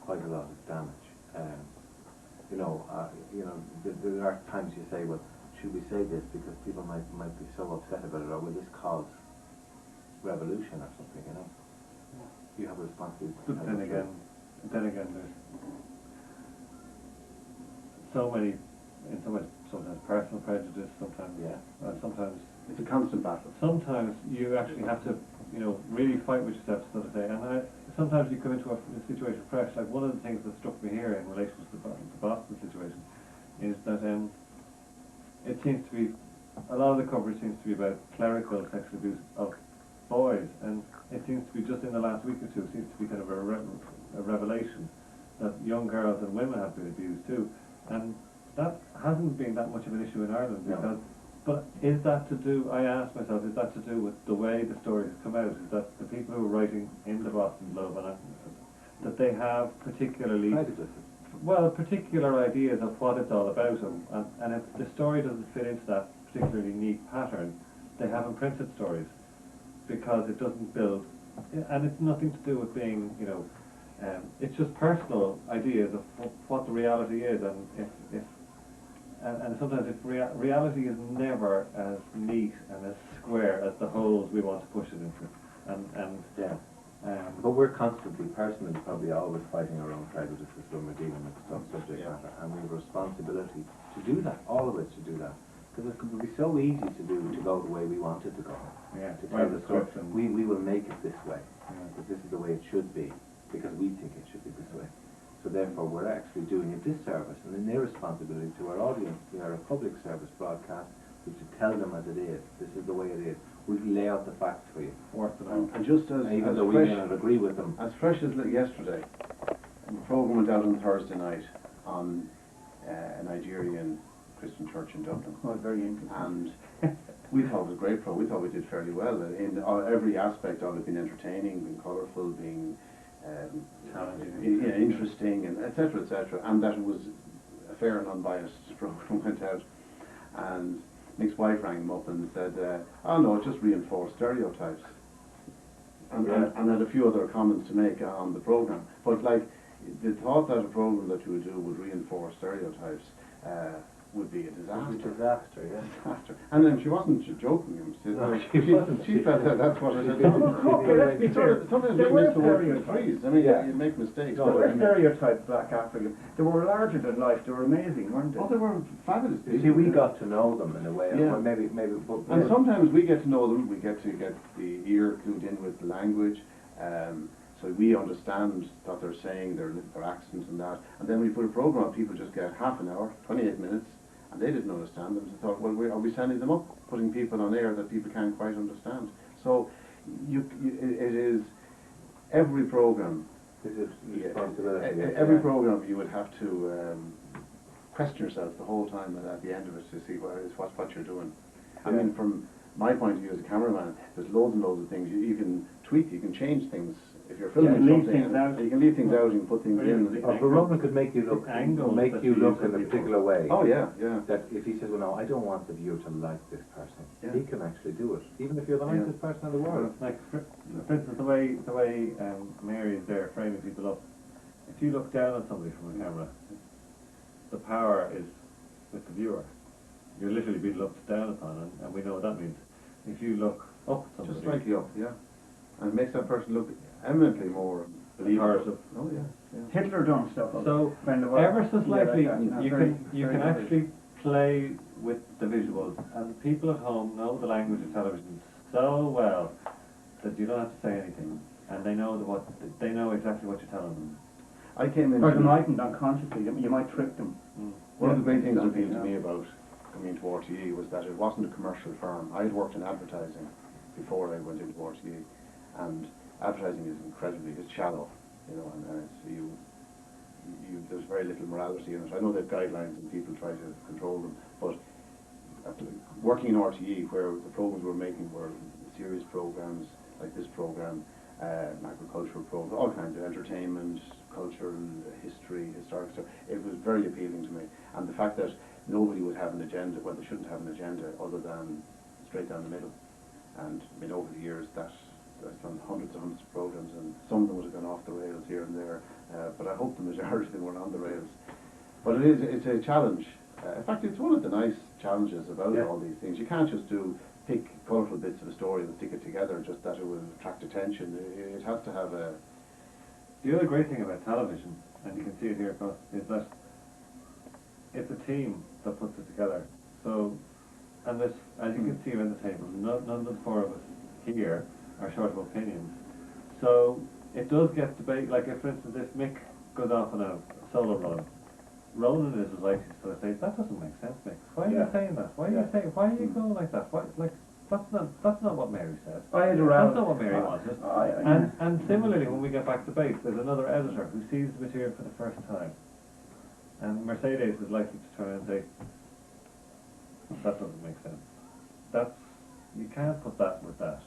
quite a lot of damage. There are times you say, well, should we say this because people might be so upset about it, or will this cause revolution or something? You have a responsibility. But then again, there's so many, in so much, sometimes personal prejudice, sometimes sometimes it's a constant battle. Sometimes you actually have to, really fight with yourself, so to say. And sometimes you come into a situation fresh. Like one of the things that struck me here in relation to the Boston situation is that it seems to be, a lot of the coverage seems to be about clerical sexual abuse of boys, and it seems to be just in the last week or two, seems to be kind of a revelation that young girls and women have been abused too. And that hasn't been that much of an issue in Ireland, because, but is that to do, I ask myself, is that to do with the way the stories come out? Is that the people who are writing in the Boston Globe, that they have particular ideas of what it's all about, and if the story doesn't fit into that particularly neat pattern, they haven't printed stories, because it doesn't build, and it's nothing to do with being, it's just personal ideas of what the reality is, and sometimes if reality is never as neat and as square as the holes we want to push it into, but we're constantly, personally, probably always fighting our own prejudices when we're dealing with some subject matter, and we have a responsibility to do that, all of us to do that. Because it would be so easy to go the way we want it to go. To tell the story, we will make it this way, but this is the way it should be, because we think it should be this way. So therefore we're actually doing a disservice, and an irresponsibility to our audience. We are a public service broadcast. We should tell them as it is. This is the way it is. We lay out the facts for you. And just even though we may not agree with them. As fresh as yesterday, the programme went out on Thursday night, on a Nigerian Christian church in Dublin. Oh, very interesting. And we thought it was a great program. We thought we did fairly well in every aspect of it, being entertaining, being colourful, being challenging, interesting, and etc., and that it was a fair and unbiased program went out. And Mick's wife rang him up and said, "Oh no, it just reinforced stereotypes," and had a few other comments to make on the program. But like the thought that a program that you would do would reinforce stereotypes would be a disaster. Disaster. And then she wasn't joking him. She felt that that's what it had done. Sometimes we miss the word for the trees. I mean, you make mistakes. There were stereotyped black Africans. They were larger than life. They were amazing, weren't they? Oh, they were fabulous people. See, we got to know them in a way. Yeah. Or maybe. And sometimes we get to know them. We get to get the ear glued in with the language. So we understand what they're saying, their accents and that. And then we put a program on, people just get half an hour, 28 minutes, and they didn't understand them. So thought, well, are we sending them up, putting people on air that people can't quite understand? So it is every program. Every program you would have to question yourself the whole time at the end of it to see what you're doing. I mean, from my point of view as a cameraman, there's loads and loads of things you can tweak, you can change things. If you're filming something, you can leave things out, you can put things in. But Ronan could make you look in a particular way. Oh yeah. That if he says, well, no, I don't want the viewer to like this person, he can actually do it, even if you're the nicest person in the world. Like for instance, the way Mary is there framing people up. If you look down at somebody from a camera, the power is with the viewer. You're literally being looked down upon, and we know what that means. If you look up at somebody, just slightly up, and it makes that person look eminently more believable. Oh yeah. Hitler done stuff. So ever so slightly, you can actually play with the visuals, and people at home know the language of television so well that you don't have to say anything, and they know they know exactly what you're telling them. I came in. Or they mightn't unconsciously. You might trick them. One of the great things that appealed to me about coming into RTE was that it wasn't a commercial firm. I had worked in advertising before I went into RTE, and advertising is it's shallow, and it's there's very little morality in it. I know they've guidelines and people try to control them, but working in RTE, where the programs we're making were serious programs like this program, agricultural programs, all kinds of entertainment, cultural, history, historic stuff, it was very appealing to me. And the fact that nobody would have an agenda, well, they shouldn't have an agenda other than straight down the middle. And I mean, over the years, I've done hundreds and hundreds of programs, and some of them would have gone off the rails here and there, but I hope the majority of them were on the rails. But it's a challenge. In fact, it's one of the nice challenges about all these things. You can't just pick colourful bits of a story and stick it together just that it will attract attention. It has to have a... The other great thing about television, and you can see it here across, is that it's a team that puts it together. So, and this, as you can see around the table, none of the four of us here are short of opinions. So it does get debate. Like if, for instance, if Mick goes off on a solo run, Ronan is as likely to sort of say, "That doesn't make sense, Mick. Why are you saying that? Why are you going like that? That's not what Mary said. That's not what Mary wanted." And similarly, when we get back to base, there's another editor who sees the material for the first time, and Mercedes is likely to turn and say, "That doesn't make sense. You can't put that with that.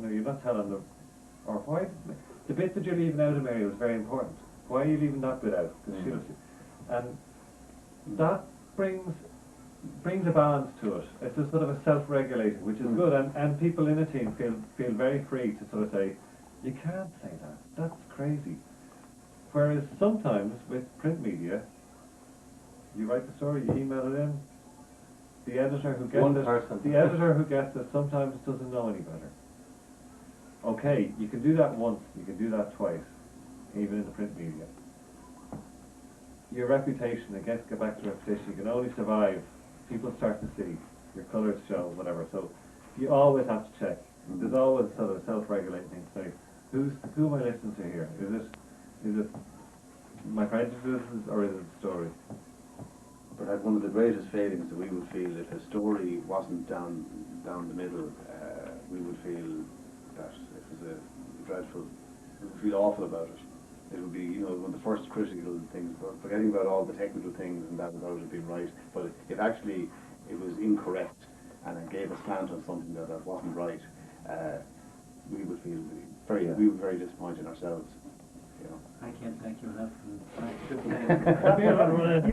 You're not telling them." Or why? The bit that you're leaving out of Mary was very important. Why are you leaving that bit out? And that brings a balance to it. It's a sort of a self-regulating, which is good, and people in a team feel very free to sort of say, "You can't say that. That's crazy." Whereas sometimes with print media, you write the story, you email it in. The editor who gets it sometimes doesn't know any better. Okay, you can do that once, you can do that twice, even in the print media. Your reputation, again, get back to reputation, you can only survive. People start to see, your colours show, whatever. So you always have to check. There's always sort of a self-regulating thing to say, who am I listening to here? Is it my prejudices or is it the story? But one of the greatest failings that we would feel if a story wasn't down the middle, we would feel that it was we would feel awful about it. it would be, one of the first critical things, forgetting about all the technical things and that about it being right. But if actually it was incorrect and it gave a slant on something that wasn't right, we would feel we were very disappointed in ourselves. I can't thank you enough. You